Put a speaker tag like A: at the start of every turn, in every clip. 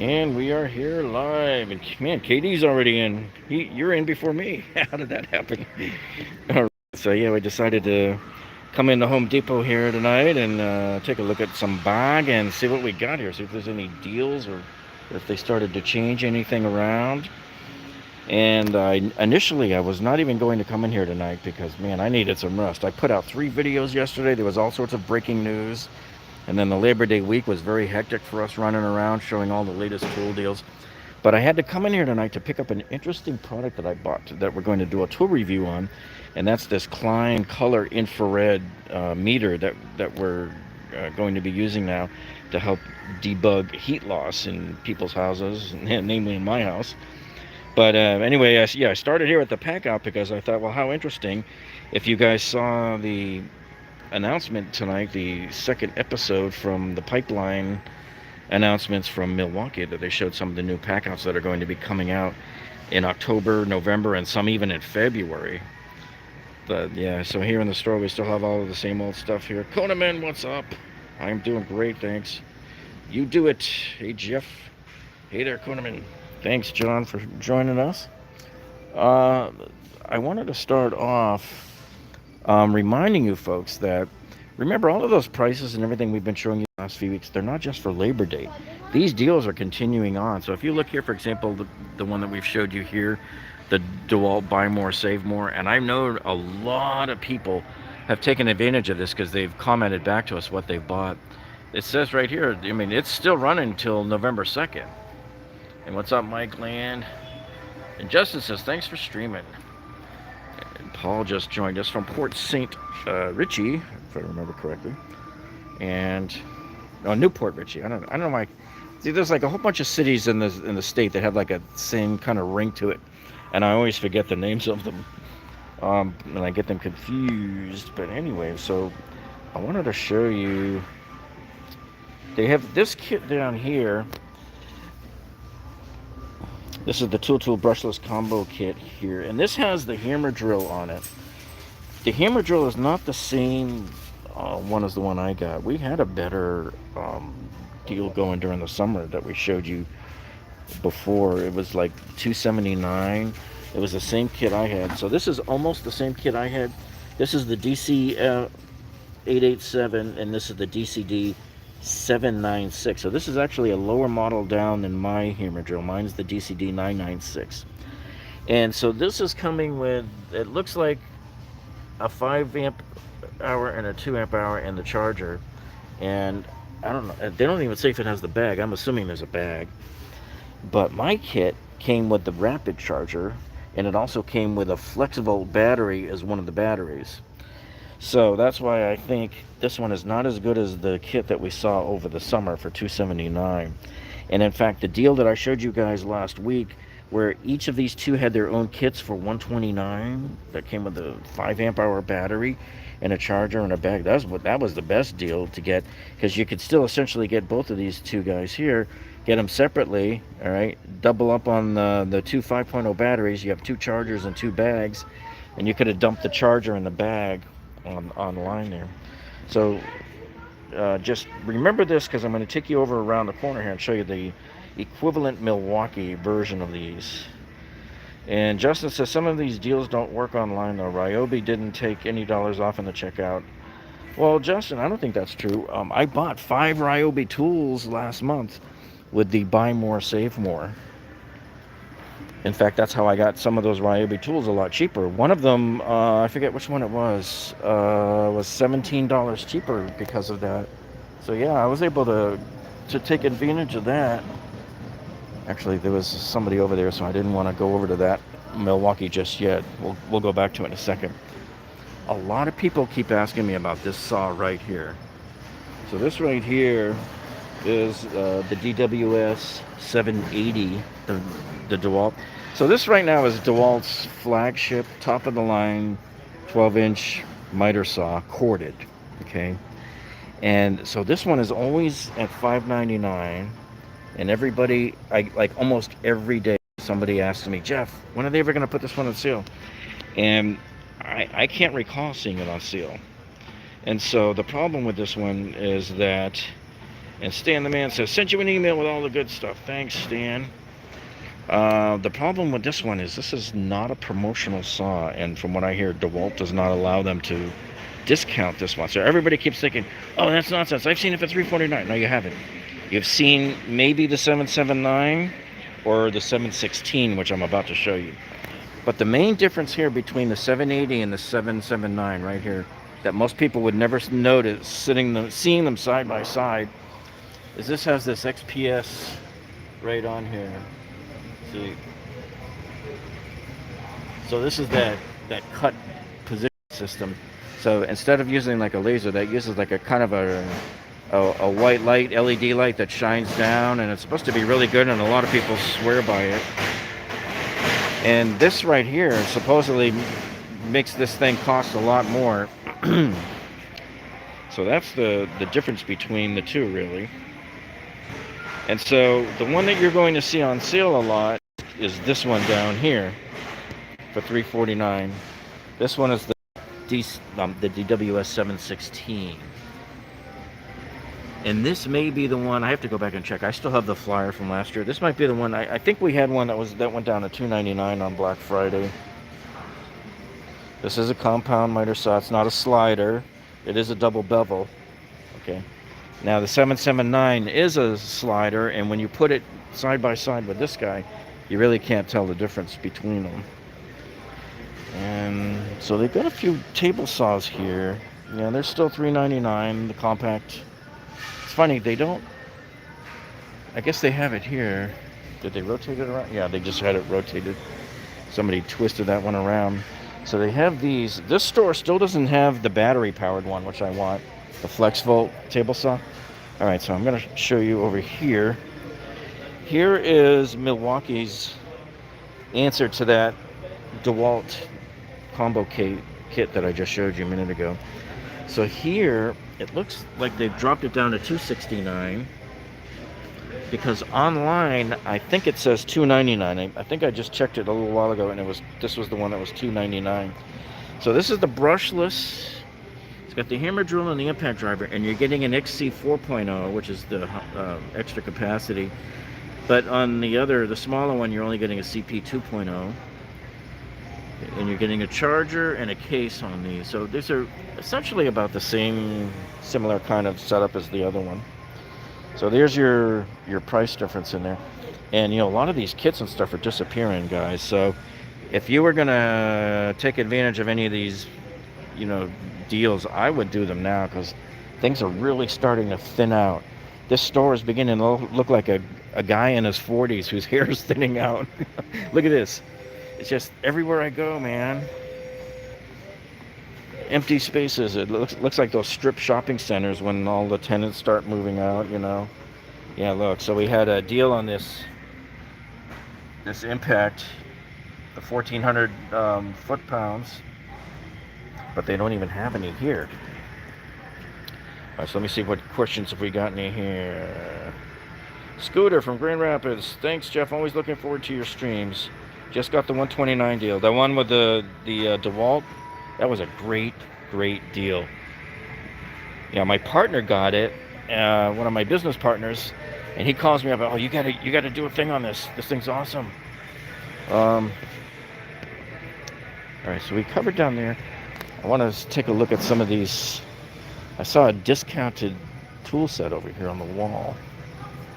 A: And we are here live. And man, KD's already in. You're in before me. How did that happen? All right. So yeah, we decided to come into Home Depot here tonight and take a look at some bag and see what we got here. See if there's any deals or if they started to change anything around. And initially I was not even going to come in here tonight because man, I needed some rest. I put out 3 videos yesterday. There was all sorts of breaking news. And then the Labor Day week was very hectic for us running around showing all the latest tool deals. But I had to come in here tonight to pick up an interesting product that I bought that we're going to do a tool review on. And that's this Klein color infrared meter that we're going to be using now to help debug heat loss in people's houses, namely in my house. But anyway, I started here at the pack out because I thought, well, how interesting. If you guys saw the announcement tonight, the second episode from the pipeline announcements from Milwaukee, that they showed some of the new packouts that are going to be coming out in October, November, and some even in February. But yeah, so here in the store we still have all of the same old stuff here. Konaman, what's up? I'm doing great, thanks. You do it. Hey Jeff. Hey there, Konaman. Thanks, John, for joining us. I wanted to start off reminding you folks that, remember, all of those prices and everything we've been showing you the last few weeks, they're not just for Labor Day. These deals are continuing on. So if you look here, for example, the one that we've showed you here, the DeWalt Buy More, Save More, and I know a lot of people have taken advantage of this because they've commented back to us what they've bought. It says right here, I mean, it's still running until November 2nd. And what's up, Mike Land? And Justin says, thanks for streaming. Paul just joined us from Port St. Richie, if I remember correctly, and Newport Richie. I don't know why. See, there's like a whole bunch of cities in the state that have like a same kind of ring to it, and I always forget the names of them, and I get them confused. But anyway, so I wanted to show you. They have this kit down here. This is the Tool Brushless Combo Kit here, and this has the hammer drill on it. The hammer drill is not the same one as the one I got. We had a better deal going during the summer that we showed you before. It was like $279. It was the same kit I had. So this is almost the same kit I had. This is the DC 887, and this is the DCD 796. So this is actually a lower model down than my hammer drill. Mine's the DCD 996. And so this is coming with, it looks like a 5 amp hour and a 2 amp hour and the charger. And I don't know, they don't even say if it has the bag. I'm assuming there's a bag. But my kit came with the rapid charger, and it also came with a flexible battery as one of the batteries. So that's why I think this one is not as good as the kit that we saw over the summer for $279. And in fact, the deal that I showed you guys last week, where each of these two had their own kits for $129, that came with a 5 amp hour battery and a charger and a bag. That was the best deal to get, because you could still essentially get both of these two guys here, get them separately, all right, double up on the two 5.0 batteries. You have 2 chargers and 2 bags, and you could have dumped the charger in the bag online there. So just remember this, because I'm going to take you over around the corner here and show you the equivalent Milwaukee version of these. And Justin says some of these deals don't work online though. Ryobi didn't take any dollars off in the checkout. Well, Justin, I don't think that's true. I bought 5 Ryobi tools last month with the Buy More, Save More. In fact, that's how I got some of those Ryobi tools a lot cheaper. One of them, I forget which one it was $17 cheaper because of that. So yeah, I was able to take advantage of that. Actually, there was somebody over there, so I didn't want to go over to that Milwaukee just yet. We'll go back to it in a second. A lot of people keep asking me about this saw right here. So this right here is the DWS 780, the DeWalt. So this right now is DeWalt's flagship, top of the line, 12-inch miter saw, corded, okay? And so this one is always at $5.99, and everybody, like almost every day, somebody asks me, Jeff, when are they ever going to put this one on sale? And I can't recall seeing it on sale. And so the problem with this one is that And Stan the man says, sent you an email with all the good stuff. Thanks, Stan. The problem with this one is this is not a promotional saw, and from what I hear, DeWalt does not allow them to discount this one. So everybody keeps thinking, oh, that's nonsense. I've seen it for $349. No, you haven't. You've seen maybe the 779 or the 716, which I'm about to show you. But the main difference here between the 780 and the 779 right here, that most people would never notice seeing them side by side, is this has this XPS right on here. See? So this is that cut position system. So instead of using like a laser, that uses like a kind of a white light, LED light that shines down, and it's supposed to be really good, and a lot of people swear by it. And this right here supposedly makes this thing cost a lot more. So that's the difference between the two, really. And so the one that you're going to see on sale a lot is this one down here for $349. This one is the DWS 716. And this may be the one, I have to go back and check. I still have the flyer from last year. This might be the one, I think we had one that went down to $299 on Black Friday. This is a compound miter saw. It's not a slider. It is a double bevel. Okay. Now the 779 is a slider, and when you put it side by side with this guy, you really can't tell the difference between them. And so they've got a few table saws here. Yeah, they're still $399, the compact. It's funny, they don't, I guess they have it here. Did they rotate it around? Yeah, they just had it rotated. Somebody twisted that one around. So they have these. This store still doesn't have the battery powered one, which I want. The FlexVolt table saw. All right, so I'm going to show you over here. Here is Milwaukee's answer to that DeWalt combo kit that I just showed you a minute ago. So here, it looks like they've dropped it down to $269, because online, I think it says $299. I think I just checked it a little while ago, and this was the one that was $299. So this is the brushless. It's got the hammer drill and the impact driver, and you're getting an XC 4.0, which is the extra capacity. But on the smaller one, you're only getting a CP 2.0. And you're getting a charger and a case on these. So these are essentially about the similar kind of setup as the other one. So there's your price difference in there. And, a lot of these kits and stuff are disappearing, guys. So if you were going to take advantage of any of these, deals, I would do them now, because things are really starting to thin out. This store is beginning to look like a guy in his 40s whose hair is thinning out. Look at this. It's just everywhere I go, man. Empty spaces. It looks like those strip shopping centers when all the tenants start moving out, Yeah, look. So we had a deal on this impact, the 1,400 foot-pounds, but they don't even have any here. All right, so let me see what questions have we got in here. Scooter from Grand Rapids. Thanks, Jeff. Always looking forward to your streams. Just got the 129 deal. The one with the DeWalt, that was a great deal. Yeah, my partner got it, one of my business partners, and he calls me up, oh, you gotta do a thing on this. This thing's awesome. All right, so we covered down there. I want to take a look at some of these. I saw a discounted tool set over here on the wall.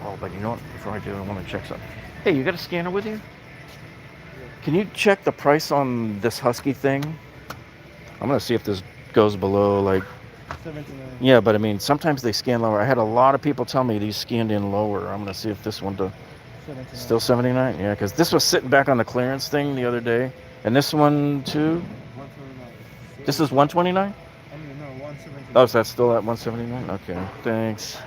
A: Oh, but you know what? Before I do, I want to check something. Hey, you got a scanner with you? Can you check the price on this Husky thing? I'm going to see if this goes below, like...
B: 79.
A: Yeah, but I mean, sometimes they scan lower. I had a lot of people tell me these scanned in lower. I'm going to see if this one does.
B: 79.
A: Still 79? Yeah, because this was sitting back on the clearance thing the other day. And this one, too?
B: 129.
A: This is 129?
B: I mean, no, 179.
A: Oh, is that still at 179? Okay, thanks.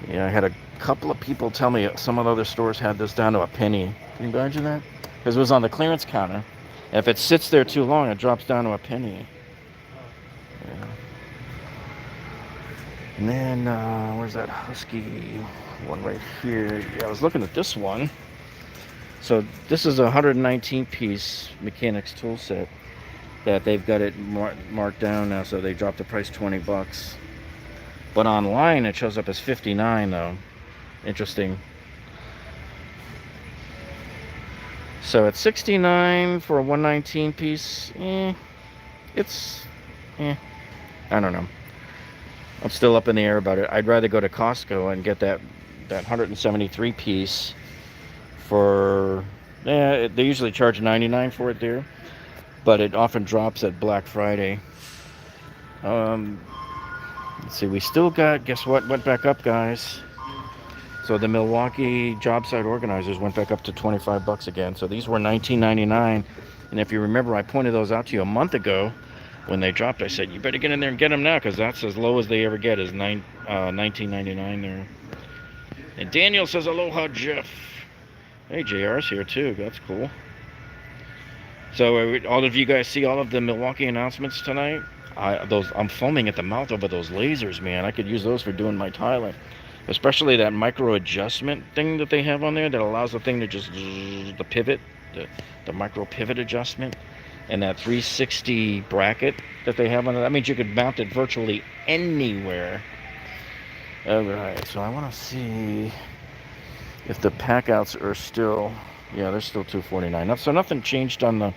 A: Yeah, I had a couple of people tell me some of the other stores had this down to a penny. Can you imagine that? Because it was on the clearance counter. And if it sits there too long, it drops down to a penny. Yeah. And then, where's that Husky one right here? Yeah, I was looking at this one. So this is a 119-piece mechanics tool set that they've got it marked down now, so they dropped the price $20. But online it shows up as 59 though. Interesting. So at 69 for a 119 piece, it's, I don't know. I'm still up in the air about it. I'd rather go to Costco and get that 173 piece for, they usually charge 99 for it there, but it often drops at Black Friday. Let's see, we still got, guess what went back up, guys? So the Milwaukee Jobsite organizers went back up to 25 bucks again. So these were $19.99. And if you remember, I pointed those out to you a month ago when they dropped. I said, you better get in there and get them now, because that's as low as they ever get, is $19.99 there. And Daniel says, aloha, Jeff. Hey, JR's here too. That's cool. So all of you guys see all of the Milwaukee announcements tonight? I'm foaming at the mouth over those lasers, man. I could use those for doing my tiling. Especially that micro adjustment thing that they have on there that allows the thing to just, the pivot, the micro pivot adjustment, and that 360 bracket that they have on it. That means you could mount it virtually anywhere. Alright, so I want to see if the packouts are still, yeah, they're still $249. So nothing changed on the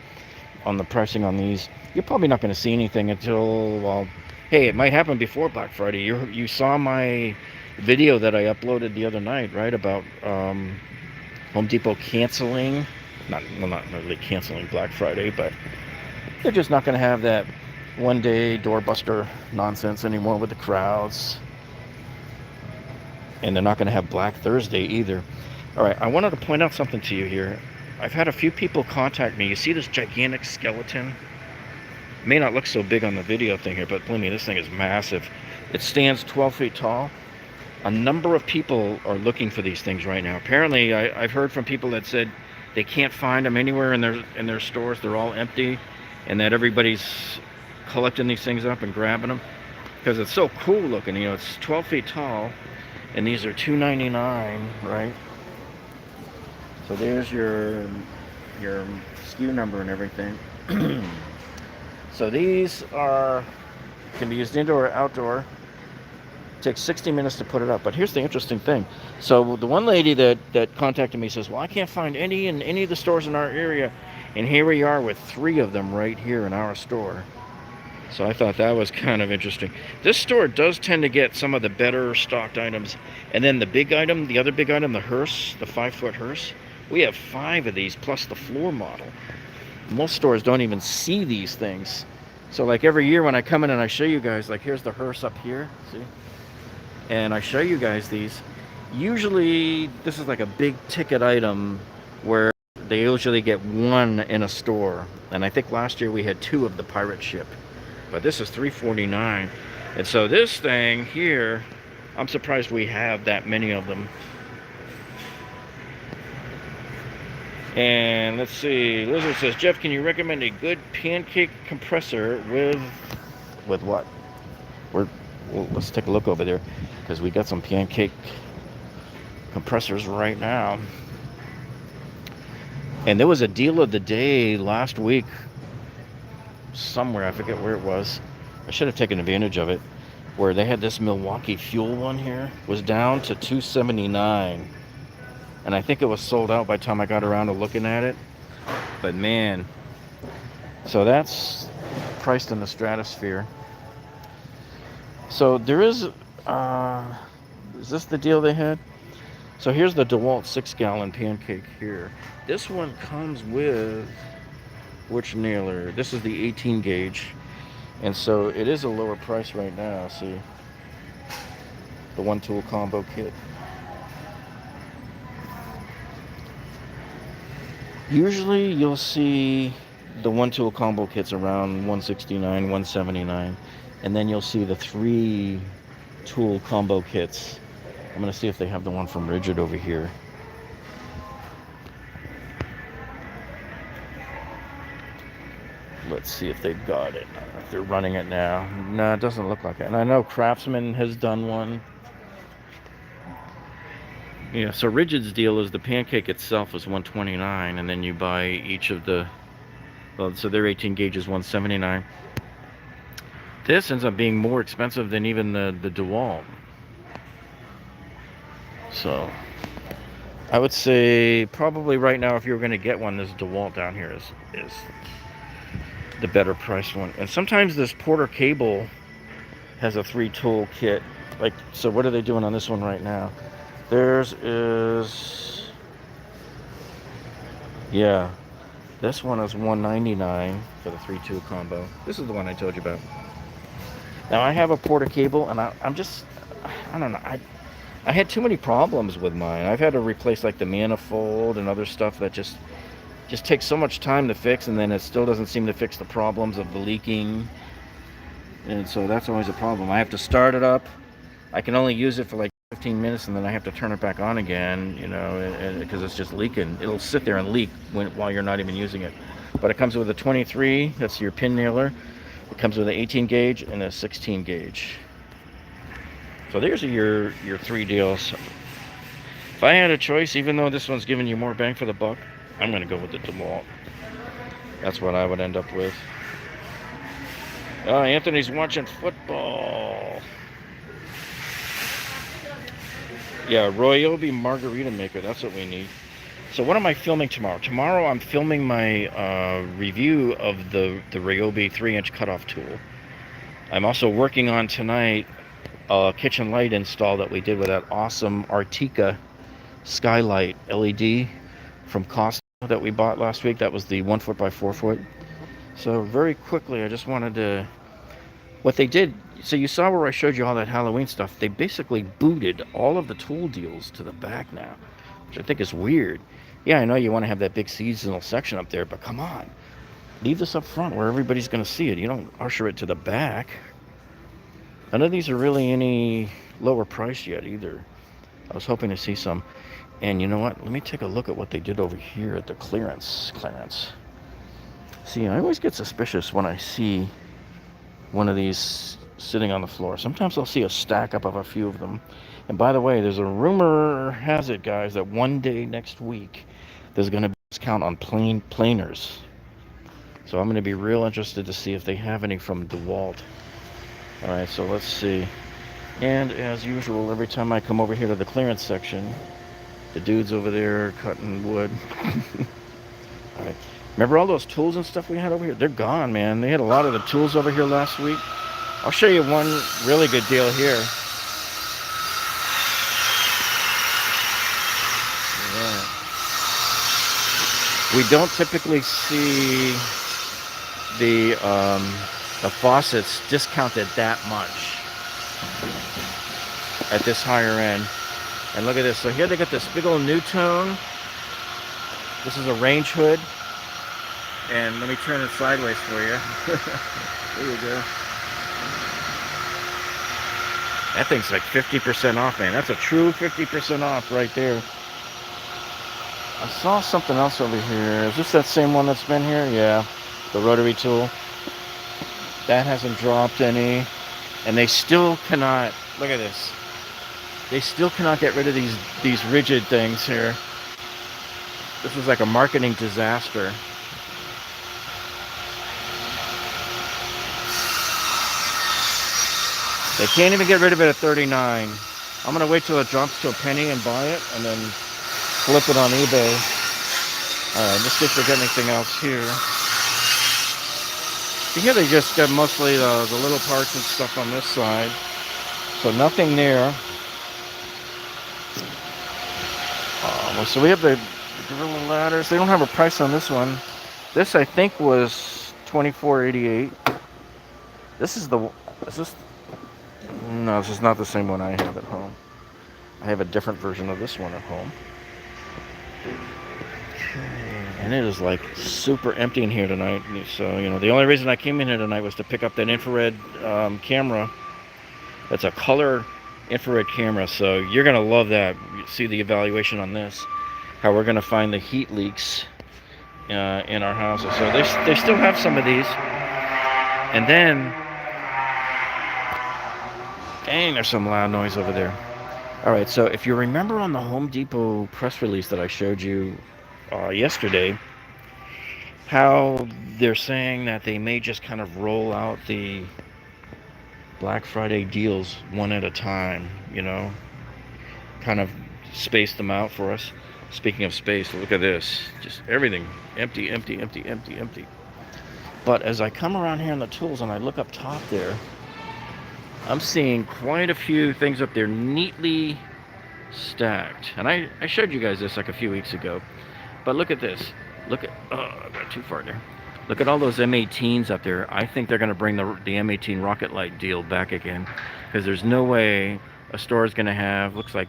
A: pricing on these. You're probably not going to see anything until, well, hey, it might happen before Black Friday. You saw my video that I uploaded the other night, right, about Home Depot canceling, not really canceling Black Friday, but they're just not going to have that one-day doorbuster nonsense anymore with the crowds, and they're not going to have Black Thursday either. All right, I wanted to point out something to you here. I've had a few people contact me. You see this gigantic skeleton? It may not look so big on the video thing here, but believe me, this thing is massive. It stands 12 feet tall. A number of people are looking for these things right now. Apparently, I've heard from people that said they can't find them anywhere in their stores. They're all empty, and that everybody's collecting these things up and grabbing them because it's so cool looking. You know, it's 12 feet tall, and these are $2.99, right? So there's your SKU number and everything. So these can be used indoor or outdoor. It takes 60 minutes to put it up. But here's the interesting thing. So the one lady that contacted me says, well, I can't find any in any of the stores in our area. And here we are with 3 of them right here in our store. So I thought that was kind of interesting. This store does tend to get some of the better stocked items. And then the big item, the other big item, the hearse, the 5-foot hearse. We have 5 of these plus the floor model. Most stores don't even see these things. So like every year when I come in and I show you guys, like here's the hearse up here, see? And I show you guys these. Usually this is like a big ticket item where they usually get 1 in a store. And I think last year we had 2 of the pirate ship. But this is $349. And so this thing here, I'm surprised we have that many of them. And let's see, Lizard says, Jeff, can you recommend a good pancake compressor with what? Well, let's take a look over there, because we got some pancake compressors right now. And there was a deal of the day last week somewhere, I forget where it was. I should have taken advantage of it, where they had this Milwaukee fuel one here, was down to $279. And I think it was sold out by the time I got around to looking at it. But man, so that's priced in the stratosphere. So there is this the deal they had? So here's the DeWalt 6-gallon pancake here. This one comes with, which nailer? This is the 18 gauge. And so it is a lower price right now, see? The 1-tool combo kit. Usually you'll see the 1-tool combo kits around $169, $179, and then you'll see the 3-tool combo kits. I'm going to see if they have the one from Rigid over here. Let's see if they've got it, if they're running it now. No, it doesn't look like it. And I know Craftsman has done one. Yeah, so Rigid's deal is the pancake itself is $129, and then you buy each of the, well, so their 18 gauge is $179. This ends up being more expensive than even the DeWalt. So I would say probably right now, if you were going to get one, this DeWalt down here is the better priced one. And sometimes this Porter cable has a 3-tool kit. Like, so what are they doing on this one right now? Theirs is, yeah, this one is $199 for the 3-tool combo. This is the one I told you about. Now I have a Porter cable, and I'm just, I don't know, I had too many problems with mine. I've had to replace like the manifold and other stuff that just takes so much time to fix, and then it still doesn't seem to fix the problems of the leaking. And so that's always a problem. I have to start it up. I can only use it for like 15 minutes, and then I have to turn it back on again, you know, because it's just leaking. It'll sit there and leak while you're not even using it. But it comes with a 23, that's your pin nailer. It comes with an 18 gauge and a 16 gauge. So there's your 3 deals. If I had a choice, even though this one's giving you more bang for the buck, I'm going to go with the DeWalt. That's what I would end up with. Anthony's watching football. Yeah, Ryobi margarita maker. That's what we need. So what am I filming tomorrow? Tomorrow I'm filming my review of the Ryobi 3-inch cutoff tool. I'm also working on tonight a kitchen light install that we did with that awesome Artica skylight LED from Costco that we bought last week. That was the 1 foot by 4 foot. So very quickly, I just wanted to, what they did, so you saw where I showed you all that Halloween stuff. They basically booted all of the tool deals to the back now, which I think is weird. Yeah, I know you want to have that big seasonal section up there, but come on. Leave this up front where everybody's going to see it. You don't usher it to the back. None of these are really any lower price yet either. I was hoping to see some. And you know what? Let me take a look at what they did over here at the clearance. See, I always get suspicious when I see one of these sitting on the floor. Sometimes I'll see a stack up of a few of them. And by the way, there's a rumor has it, guys, that one day next week there's going to be a discount on planers. So I'm going to be real interested to see if they have any from DeWalt. All right, so let's see. And as usual, every time I come over here to the clearance section, the dude's over there cutting wood. All right. Remember all those tools and stuff we had over here? They're gone, man. They had a lot of the tools over here last week. I'll show you one really good deal here. Yeah. We don't typically see the faucets discounted that much at this higher end. And look at this. So here they got this big old new tone. This is a range hood. And let me turn it sideways for you. There you go. That thing's like 50% off, man. That's a true 50% off right there. I saw something else over here. Is this that same one that's been here? Yeah. The rotary tool. That hasn't dropped any. And they still cannot, look at this. They still cannot get rid of these rigid things here. This was like a marketing disaster. They can't even get rid of it at $39. I'm gonna wait till it drops to a penny and buy it, and then flip it on eBay. All right, let's see if we get anything else here. So here they just got mostly the little parts and stuff on this side. So nothing there. So we have the Gorilla ladders. They don't have a price on this one. This I think was $24.88. This is the. Is this? No, this is not the same one I have at home. I have a different version of this one at home. Okay, and it is like super empty in here tonight. So you know, the only reason I came in here tonight was to pick up that infrared camera. That's a color infrared camera, so you're gonna love that. You see the evaluation on this, how we're gonna find the heat leaks in our houses. So they still have some of these. And then, dang, there's some loud noise over there. All right, so if you remember on the Home Depot press release that I showed you yesterday, how they're saying that they may just kind of roll out the Black Friday deals one at a time, you know, kind of space them out for us. Speaking of space, look at this. Just everything empty, empty, empty, empty, empty. But as I come around here in the tools and I look up top there, I'm seeing quite a few things up there neatly stacked. And I showed you guys this like a few weeks ago. But look at this. Look at, oh, I got too far there. Look at all those M18s up there. I think they're going to bring the M18 Rocket Light deal back again. Because there's no way a store is going to have, looks like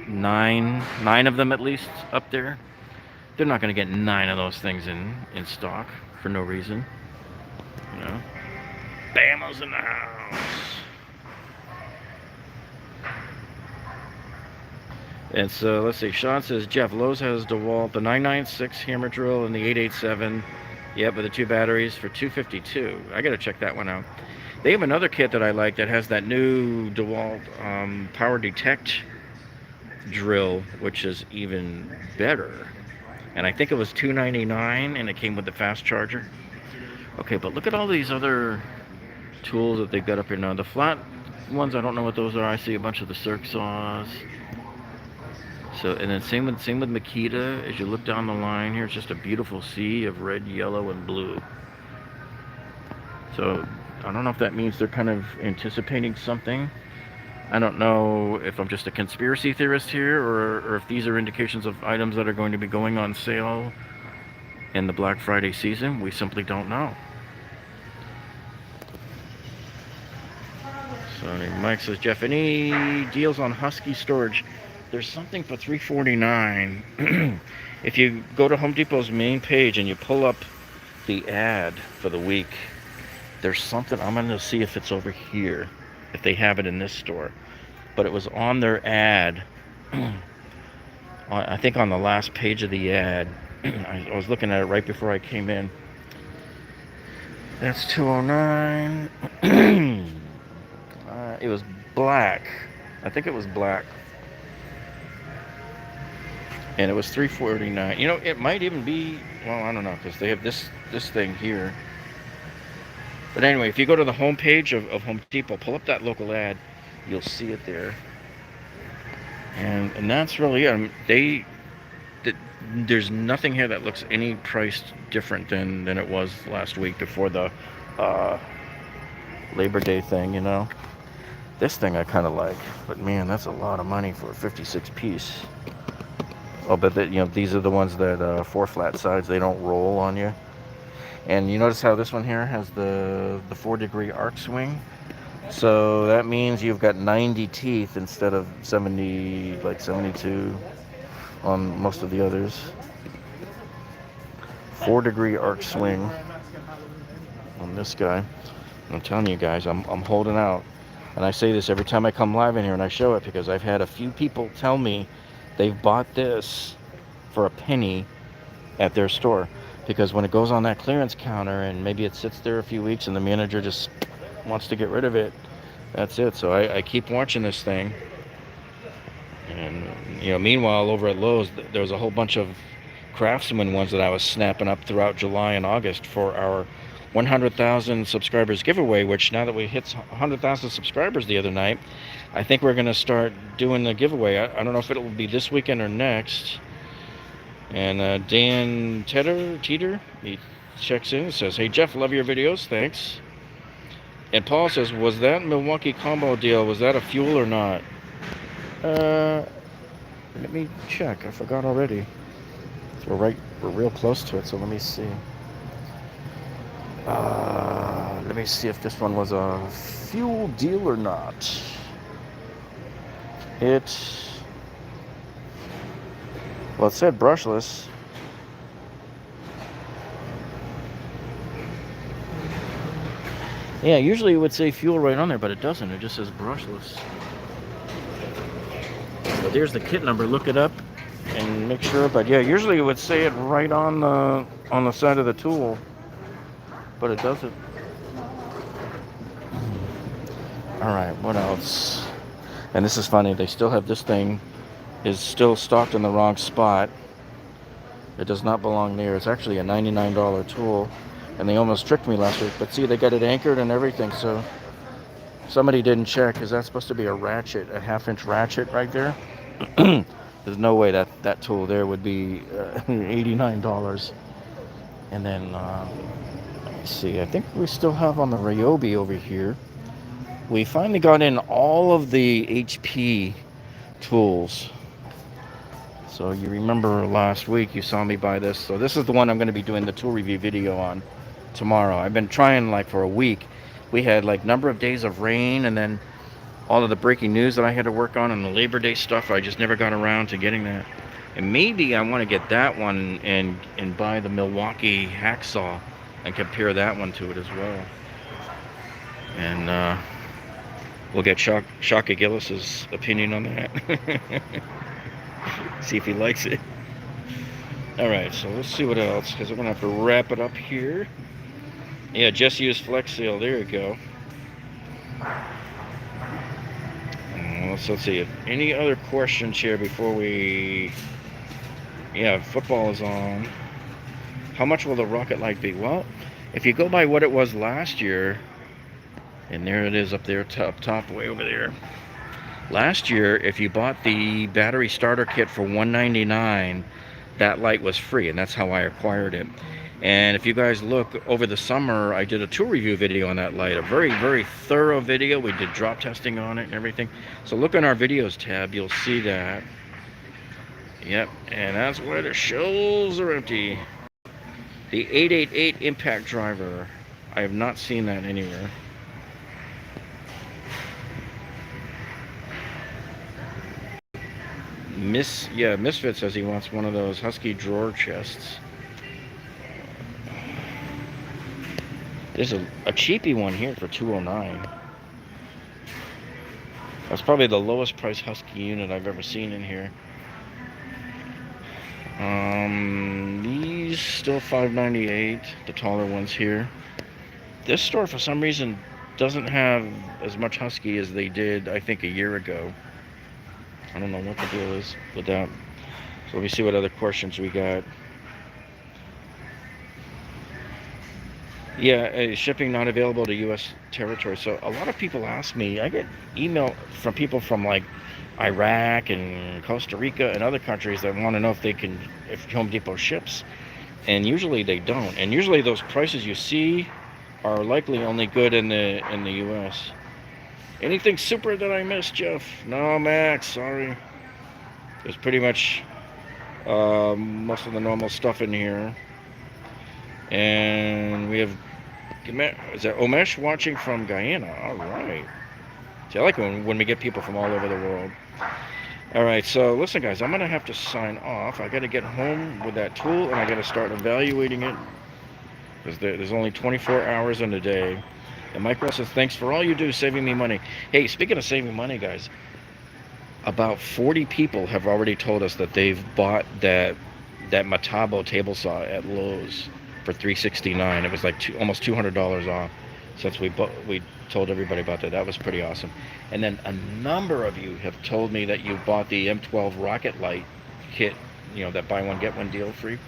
A: nine of them at least up there. They're not going to get 9 of those things in stock for no reason. You know? Bama's in the house. And so, let's see, Sean says, Jeff, Lowe's has DeWalt, the 996 hammer drill and the 887. Yep, with the 2 batteries for $252. I gotta check that one out. They have another kit that I like that has that new DeWalt Power Detect drill, which is even better. And I think it was $299, and it came with the fast charger. Okay, but look at all these other tools that they've got up here now. The flat ones, I don't know what those are. I see a bunch of the circ saws. So, and then same with Makita. As you look down the line here, it's just a beautiful sea of red, yellow, and blue. So I don't know if that means they're kind of anticipating something. I don't know if I'm just a conspiracy theorist here, or if these are indications of items that are going to be going on sale in the Black Friday season. We simply don't know. So Mike says, Jeff, any deals on Husky Storage? There's something for $349. If you go to Home Depot's main page and you pull up the ad for the week, there's something. I'm going to see if it's over here, if they have it in this store. But it was on their ad, I think on the last page of the ad. I was looking at it right before I came in. That's $209. It was black. I think it was black. And it was $349. You know, it might even be, well, I don't know, because they have this thing here. But anyway, if you go to the home page of Home Depot, pull up that local ad, you'll see it there. And that's really it. There's nothing here that looks any priced different than it was last week before the Labor Day thing, you know. This thing I kind of like, but man, that's a lot of money for a 56 piece. Oh, but you know, these are the ones that 4 flat sides, they don't roll on you. And you notice how this one here has the 4-degree arc swing. So that means you've got 90 teeth instead of 70, like 72 on most of the others. 4-degree arc swing on this guy. I'm telling you guys, I'm holding out. And I say this every time I come live in here and I show it, because I've had a few people tell me they've bought this for a penny at their store. Because when it goes on that clearance counter and maybe it sits there a few weeks and the manager just wants to get rid of it, that's it. So I keep watching this thing. And, you know, meanwhile, over at Lowe's, there was a whole bunch of Craftsman ones that I was snapping up throughout July and August for our 100,000 subscribers giveaway, which now that we hit 100,000 subscribers the other night, I think we're going to start doing the giveaway. I don't know if it will be this weekend or next. And Dan Teeter, he checks in and says, hey Jeff, love your videos, thanks. And Paul says, was that Milwaukee combo deal, was that a fuel or not? Let me check, I forgot already. We're real close to it, so let me see. Let me see if this one was a fuel deal or not. Well, it said brushless. Yeah, usually it would say fuel right on there, but it doesn't. It just says brushless. But there's the kit number. Look it up and make sure. But yeah, usually it would say it right on the side of the tool, but it doesn't. All right, what else? And this is funny. They still have this thing is still stocked in the wrong spot. It does not belong there. It's actually a $99 tool, and they almost tricked me last week. But see, they got it anchored and everything, so Somebody didn't check. Is that supposed to be a ratchet, a 1/2 inch ratchet right there? There's no way that tool there would be $89. And then, let's see, I think we still have on the Ryobi over here. We finally got in all of the HP tools. So you remember last week you saw me buy this. So this is the one I'm going to be doing the tool review video on tomorrow. I've been trying like for a week. We had like number of days of rain, and then all of the breaking news that I had to work on and the Labor Day stuff. I just never got around to getting that. And maybe I want to get that one and buy the Milwaukee hacksaw and compare that one to it as well. And we'll get Shaka Gillis's opinion on that. See if he likes it. Alright, so let's see what else, because we're going to have to wrap it up here. Yeah, just use Flex Seal. There you go. Let's see. Any other questions here before we... Yeah, football is on. How much will the rocket light be? Well, if you go by what it was last year, and there it is up there, top way over there. Last year, if you bought the battery starter kit for $199, that light was free, and that's how I acquired it. And if you guys look, over the summer, I did a tool review video on that light, a very, very thorough video. We did drop testing on it and everything. So look on our videos tab, you'll see that. Yep, and that's where the shelves are empty. The 888 impact driver. I have not seen that anywhere. Misfit says he wants one of those Husky drawer chests. There's a cheapy one here for $209. That's probably the lowest price Husky unit I've ever seen in here. These still $5.98, the taller ones here. This store for some reason doesn't have as much Husky as they did, I think, a year ago. I don't know what the deal is with that. So let me see what other questions we got. Yeah, shipping not available to U.S. territory. So a lot of people ask me, I get email from people from like Iraq and Costa Rica and other countries that want to know if Home Depot ships. And usually they don't. And usually those prices you see are likely only good in the U.S. Anything super that I missed, Jeff? No, Max, sorry. There's pretty much most of the normal stuff in here. And we have, is that Omesh watching from Guyana? All right. See, I like when we get people from all over the world. All right, so listen, guys, I'm going to have to sign off. I got to get home with that tool, and I got to start evaluating it. Because there's only 24 hours in a day. And Mike Russ says, thanks for all you do, saving me money. Hey, speaking of saving money, guys, about 40 people have already told us that they've bought that Metabo Table Saw at Lowe's for $369. It was like almost $200 off since we told everybody about that. That was pretty awesome. And then a number of you have told me that you bought the M12 rocket light kit, you know, that buy one get one deal free.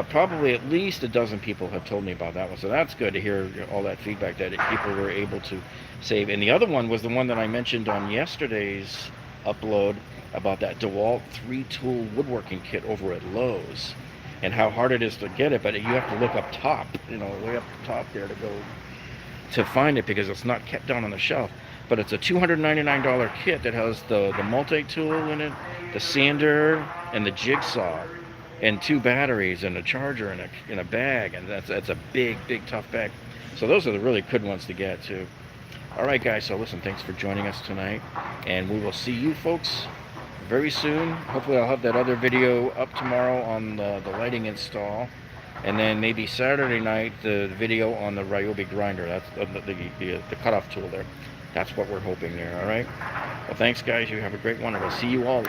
A: Probably at least a dozen people have told me about that one. So that's good to hear all that feedback that people were able to save. And the other one was the one that I mentioned on yesterday's upload about that DeWalt 3-tool woodworking kit over at Lowe's. And how hard it is to get it, but you have to look up top, you know, way up top there to find it because it's not kept down on the shelf. But it's a $299 kit that has the multi-tool in it, the sander, and the jigsaw. And 2 batteries and a charger in a bag, and that's a big tough bag. So those are the really good ones to get too. All right, guys. So listen, thanks for joining us tonight, and we will see you folks very soon. Hopefully, I'll have that other video up tomorrow on the lighting install, and then maybe Saturday night the video on the Ryobi grinder. That's the cutoff tool there. That's what we're hoping there. All right. Well, thanks, guys. You have a great one, and we'll see you all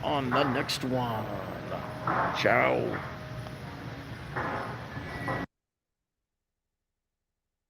A: on the next one. Ciao.